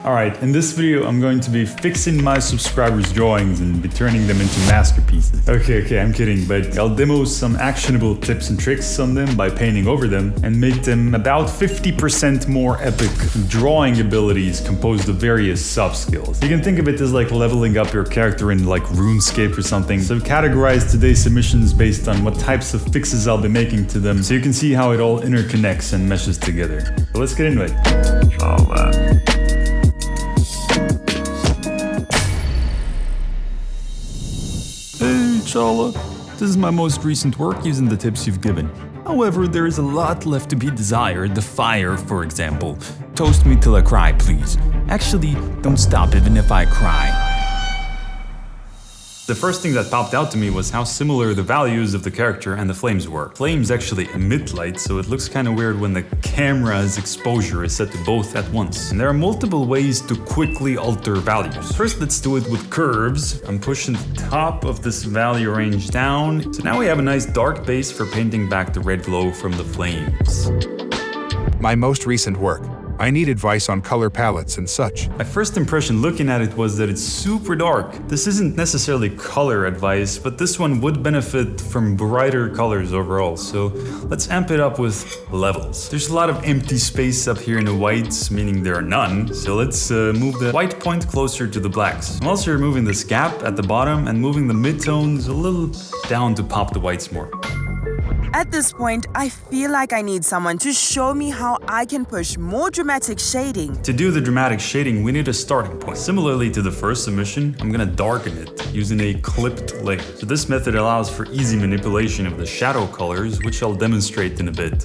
Alright, in this video I'm going to be fixing my subscribers' drawings and be turning them into masterpieces. Okay, I'm kidding, but I'll demo some actionable tips and tricks on them by painting over them and make them about 50% more epic drawing abilities composed of various sub-skills. You can think of it as like leveling up your character in like RuneScape or something. So I've categorized today's submissions based on what types of fixes I'll be making to them so you can see how it all interconnects and meshes together. So let's get into it. Hey Chala, this is my most recent work using the tips you've given. However, there is a lot left to be desired. The fire, for example. Toast me till I cry, please. Actually, don't stop even if I cry. The first thing that popped out to me was how similar the values of the character and the flames were. Flames actually emit light, so it looks kind of weird when the camera's exposure is set to both at once. And there are multiple ways to quickly alter values. First, let's do it with curves. I'm pushing the top of this value range down. So now we have a nice dark base for painting back the red glow from the flames. My most recent work. I need advice on color palettes and such. My first impression looking at it was that it's super dark. This isn't necessarily color advice, but this one would benefit from brighter colors overall, so let's amp it up with levels. There's a lot of empty space up here in the whites, meaning there are none, so let's move the white point closer to the blacks. I'm also removing this gap at the bottom and moving the midtones a little down to pop the whites more. At this point, I feel like I need someone to show me how I can push more dramatic shading. To do the dramatic shading, we need a starting point. Similarly to the first submission, I'm gonna darken it using a clipped layer. So this method allows for easy manipulation of the shadow colors, which I'll demonstrate in a bit.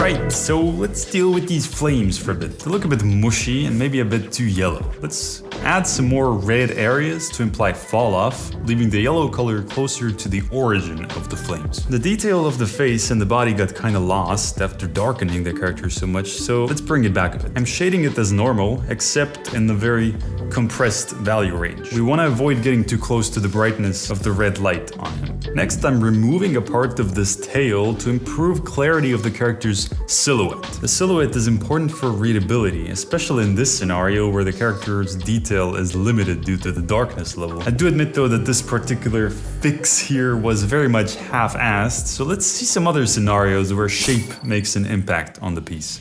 Right, so let's deal with these flames for a bit. They look a bit mushy and maybe a bit too yellow. Let's add some more red areas to imply fall off, leaving the yellow color closer to the origin of the flames. The detail of the face and the body got kinda lost after darkening the character so much, so let's bring it back a bit. I'm shading it as normal, except in the very compressed value range. We want to avoid getting too close to the brightness of the red light on him. Next, I'm removing a part of this tail to improve clarity of the character's silhouette. The silhouette is important for readability, especially in this scenario where the character's detail is limited due to the darkness level. I do admit though that this particular fix here was very much half-assed, so let's see some other scenarios where shape makes an impact on the piece.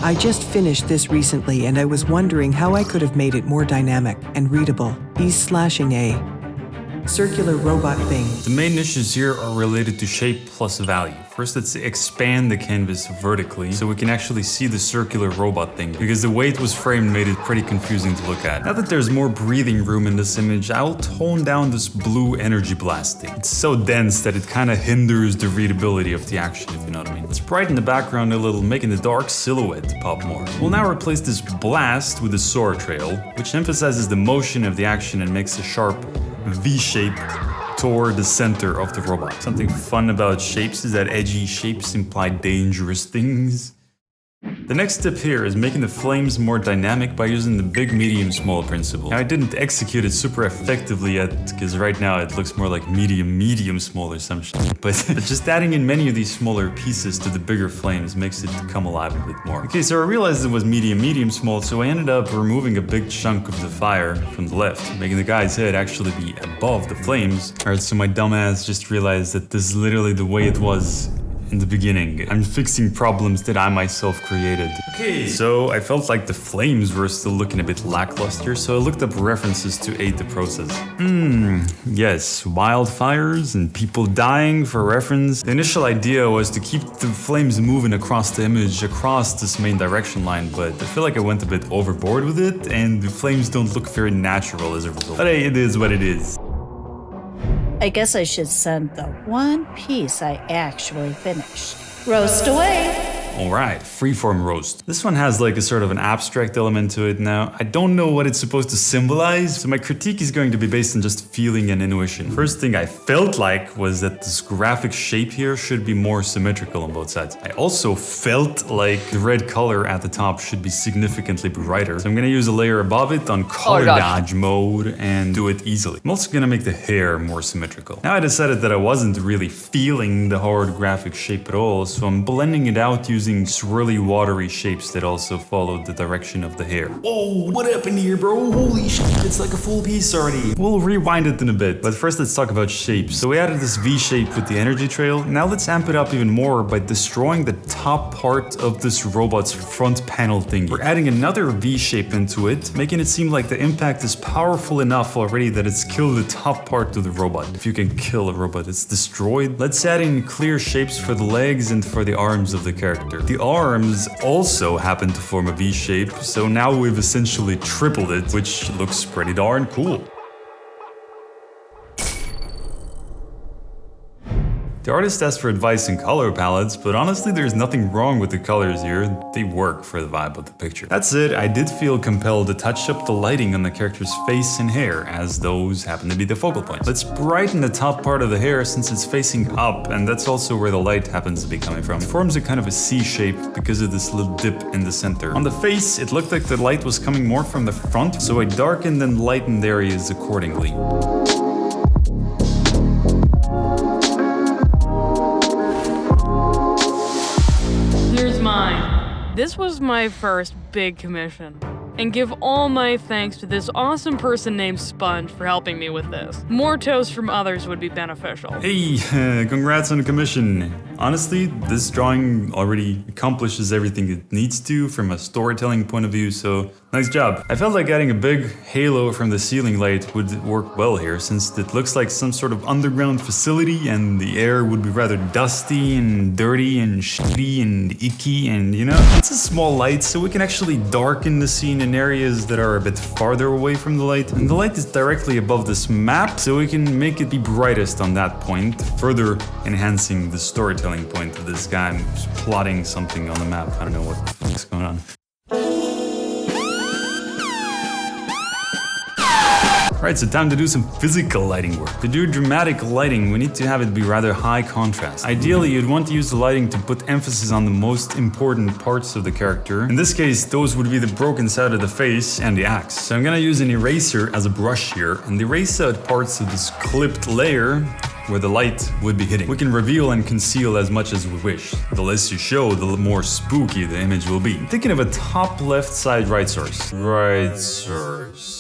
I just finished this recently and I was wondering how I could have made it more dynamic and readable. He's slashing a circular robot thing. The main issues here are related to shape plus value. First, let's expand the canvas vertically so we can actually see the circular robot thing, because the way it was framed made it pretty confusing to look at. Now that there's more breathing room in this image, I'll tone down this blue energy blasting. It's so dense that it kind of hinders the readability of the action, if you know what I mean. Let's brighten the background a little, making the dark silhouette pop more. We'll now replace this blast with a sword trail, which emphasizes the motion of the action and makes a sharp V-shape toward the center of the robot. Something fun about shapes is that edgy shapes imply dangerous things. The next step here is making the flames more dynamic by using the big, medium, small principle. Now, I didn't execute it super effectively yet, because right now it looks more like medium, medium, small or something. But just adding in many of these smaller pieces to the bigger flames makes it come alive a bit more. Okay, so I realized it was medium, medium, small, so I ended up removing a big chunk of the fire from the left, making the guy's head actually be above the flames. Alright, so my dumbass just realized that this is literally the way it was in the beginning. I'm fixing problems that I myself created. Okay, so I felt like the flames were still looking a bit lackluster, so I looked up references to aid the process. Yes, wildfires and people dying for reference. The initial idea was to keep the flames moving across the image, across this main direction line, but I feel like I went a bit overboard with it, and the flames don't look very natural as a result. But hey, it is what it is. I guess I should send the one piece I actually finished. Roast away! Alright, freeform roast. This one has like a sort of an abstract element to it now. I don't know what it's supposed to symbolize, so my critique is going to be based on just feeling and intuition. First thing I felt like was that this graphic shape here should be more symmetrical on both sides. I also felt like the red color at the top should be significantly brighter, so I'm gonna use a layer above it on color dodge mode and do it easily. I'm also gonna make the hair more symmetrical. Now I decided that I wasn't really feeling the hard graphic shape at all, so I'm blending it out using using swirly watery shapes that also followed the direction of the hair. Whoa, what happened here, bro? Holy shit, it's like a full piece already. We'll rewind it in a bit, but first let's talk about shapes. So we added this V shape with the energy trail. Now let's amp it up even more by destroying the top part of this robot's front panel thingy. We're adding another V shape into it, making it seem like the impact is powerful enough already that it's killed the top part of the robot. If you can kill a robot, it's destroyed. Let's add in clear shapes for the legs and for the arms of the character. The arms also happen to form a V shape, so now we've essentially tripled it, which looks pretty darn cool. The artist asked for advice in color palettes, but honestly there's nothing wrong with the colors here, they work for the vibe of the picture. That said, I did feel compelled to touch up the lighting on the character's face and hair, as those happen to be the focal points. Let's brighten the top part of the hair since it's facing up, and that's also where the light happens to be coming from. It forms a kind of a C shape because of this little dip in the center. On the face, it looked like the light was coming more from the front, so I darkened and lightened areas accordingly. This was my first big commission, and give all my thanks to this awesome person named Sponge for helping me with this. More toast from others would be beneficial. Hey, congrats on the commission. Honestly, this drawing already accomplishes everything it needs to from a storytelling point of view, so nice job. I felt like adding a big halo from the ceiling light would work well here, since it looks like some sort of underground facility and the air would be rather dusty and dirty and shitty and icky and, you know, it's a small light, so we can actually darken the scene in areas that are a bit farther away from the light. And the light is directly above this map, so we can make it be brightest on that point, further enhancing the storytelling point of this guy who's plotting something on the map. I don't know what the fuck's going on. Right, so time to do some physical lighting work. To do dramatic lighting, we need to have it be rather high contrast. Ideally, you'd want to use the lighting to put emphasis on the most important parts of the character. In this case, those would be the broken side of the face and the axe. So I'm gonna use an eraser as a brush here and erase out parts of this clipped layer where the light would be hitting. We can reveal and conceal as much as we wish. The less you show, the more spooky the image will be. I'm thinking of a top left side right source. Right source.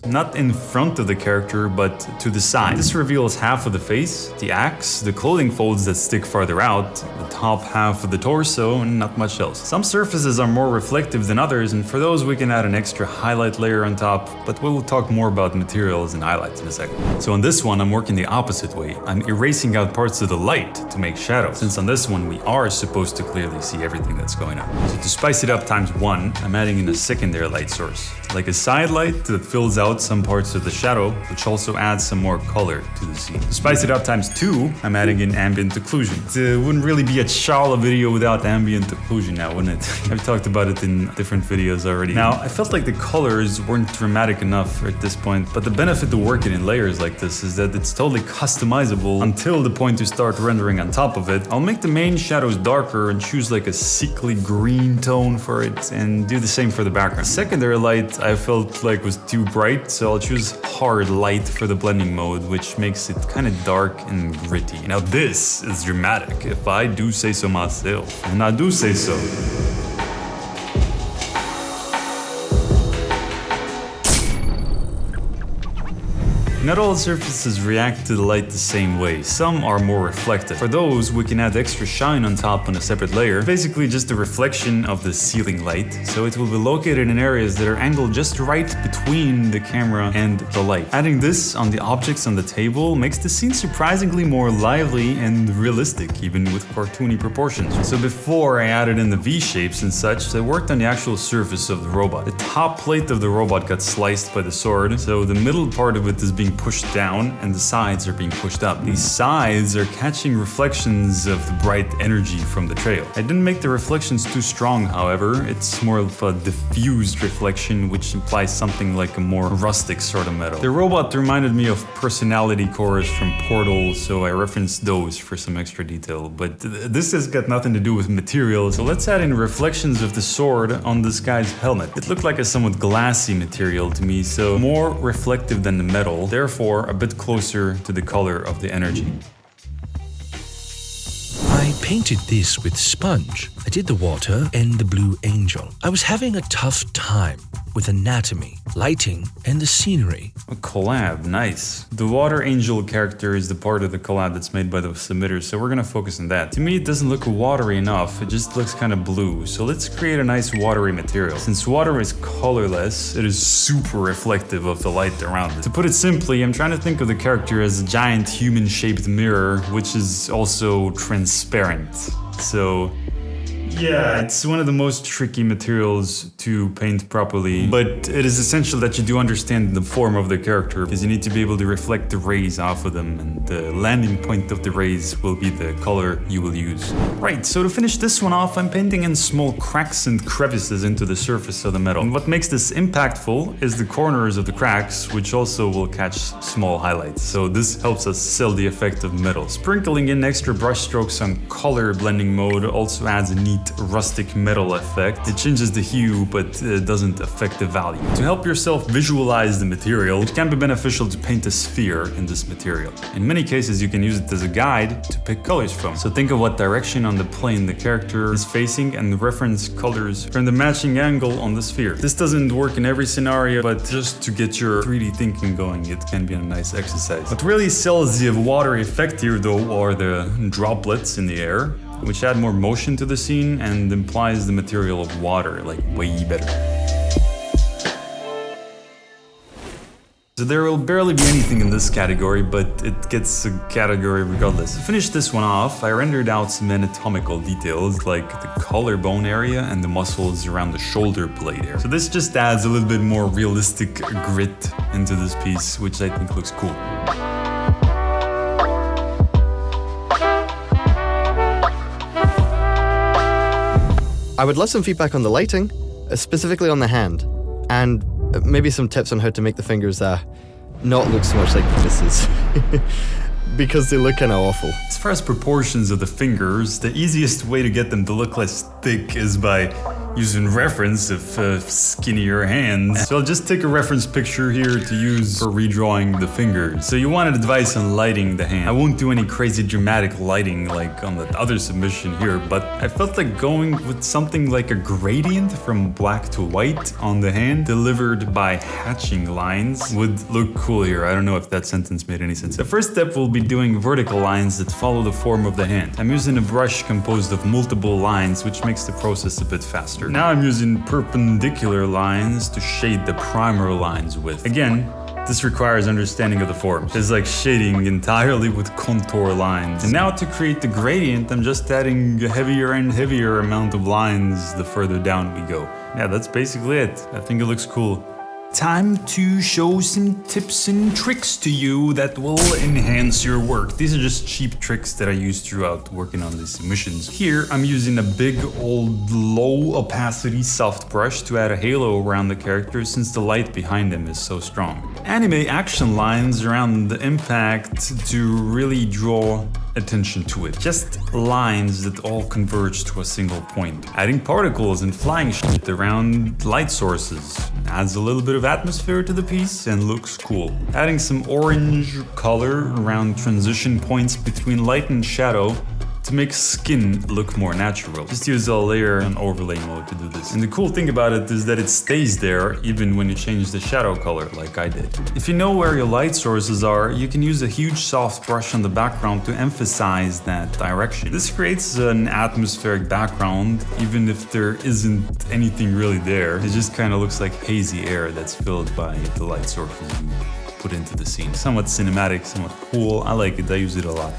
Not in front of the character, but to the side. This reveals half of the face, the axe, the clothing folds that stick farther out, the top half of the torso, and not much else. Some surfaces are more reflective than others, and for those we can add an extra highlight layer on top, but we'll talk more about materials and highlights in a second. So on this one, I'm working the opposite way. I'm erasing out parts of the light to make shadows, since on this one we are supposed to clearly see everything that's going on. So to spice it up ×1, I'm adding in a secondary light source, like a side light that fills out some parts of the shadow, which also adds some more color to the scene. To spice it up ×2, I'm adding in ambient occlusion. It wouldn't really be a Shala video without ambient occlusion now, wouldn't it? I've talked about it in different videos already. Now, I felt like the colors weren't dramatic enough at this point, but the benefit to working in layers like this is that it's totally customizable until the point to start rendering on top of it. I'll make the main shadows darker and choose like a sickly green tone for it and do the same for the background. Secondary light I felt like was too bright, so I'll choose hard light for the blending mode, which makes it kind of dark and gritty. Now this is dramatic, if I do say so myself. And I do say so. Not all surfaces react to the light the same way. Some are more reflective. For those, we can add extra shine on top on a separate layer. Basically just a reflection of the ceiling light, so it will be located in areas that are angled just right between the camera and the light. Adding this on the objects on the table makes the scene surprisingly more lively and realistic, even with cartoony proportions. So before I added in the V-shapes and such, I worked on the actual surface of the robot. The top plate of the robot got sliced by the sword, so the middle part of it is being pushed down and the sides are being pushed up. These sides are catching reflections of the bright energy from the trail. I didn't make the reflections too strong, however. It's more of a diffused reflection, which implies something like a more rustic sort of metal. The robot reminded me of personality cores from Portal, so I referenced those for some extra detail. But this has got nothing to do with material, so let's add in reflections of the sword on this guy's helmet. It looked like a somewhat glassy material to me, so more reflective than the metal, therefore a bit closer to the color of the energy. I painted this with sponge. I did the water and the blue angel. I was having a tough time with anatomy, lighting, and the scenery. A collab, nice. The water angel character is the part of the collab that's made by the submitters, so we're gonna focus on that. To me, it doesn't look watery enough, it just looks kind of blue. So let's create a nice watery material. Since water is colorless, it is super reflective of the light around it. To put it simply, I'm trying to think of the character as a giant human-shaped mirror, which is also transparent. So yeah, it's one of the most tricky materials to paint properly, but it is essential that you do understand the form of the character, because you need to be able to reflect the rays off of them, and the landing point of the rays will be the color you will use. Right, so to finish this one off, I'm painting in small cracks and crevices into the surface of the metal. And what makes this impactful is the corners of the cracks, which also will catch small highlights. So this helps us sell the effect of metal. Sprinkling in extra brush strokes on color blending mode also adds a neat rustic metal effect. It changes the hue, but doesn't affect the value. To help yourself visualize the material, it can be beneficial to paint a sphere in this material. In many cases, you can use it as a guide to pick colors from. So think of what direction on the plane the character is facing and reference colors from the matching angle on the sphere. This doesn't work in every scenario, but just to get your 3D thinking going, it can be a nice exercise. What really sells the watery effect here, though, are the droplets in the air, which add more motion to the scene and implies the material of water, like, way better. So there will barely be anything in this category, but it gets a category regardless. To finish this one off, I rendered out some anatomical details, like the collarbone area and the muscles around the shoulder blade area. So this just adds a little bit more realistic grit into this piece, which I think looks cool. I would love some feedback on the lighting, specifically on the hand, and maybe some tips on how to make the fingers not look so much like penises, because they look kind of awful. As far as proportions of the fingers, the easiest way to get them to look less thick is by using reference of skinnier hands. So I'll just take a reference picture here to use for redrawing the fingers. So you wanted advice on lighting the hand. I won't do any crazy dramatic lighting like on the other submission here, but I felt like going with something like a gradient from black to white on the hand delivered by hatching lines would look cool here. I don't know if that sentence made any sense. The first step will be doing vertical lines that follow the form of the hand. I'm using a brush composed of multiple lines, which makes the process a bit faster. Now I'm using perpendicular lines to shade the primer lines with. Again, this requires understanding of the forms. It's like shading entirely with contour lines. And now to create the gradient, I'm just adding a heavier and heavier amount of lines the further down we go. Yeah, that's basically it. I think it looks cool. Time to show some tips and tricks to you that will enhance your work. These are just cheap tricks that I use throughout working on these submissions. Here, I'm using a big old low opacity soft brush to add a halo around the character since the light behind him is so strong. Animate action lines around the impact to really draw attention to it. Just lines that all converge to a single point. Adding particles and flying shit around light sources adds a little bit of atmosphere to the piece and looks cool. Adding some orange color around transition points between light and shadow to make skin look more natural. Just use a layer and overlay mode to do this. And the cool thing about it is that it stays there even when you change the shadow color like I did. If you know where your light sources are, you can use a huge soft brush on the background to emphasize that direction. This creates an atmospheric background even if there isn't anything really there. It just kind of looks like hazy air that's filled by the light sources you put into the scene. Somewhat cinematic, somewhat cool. I like it, I use it a lot.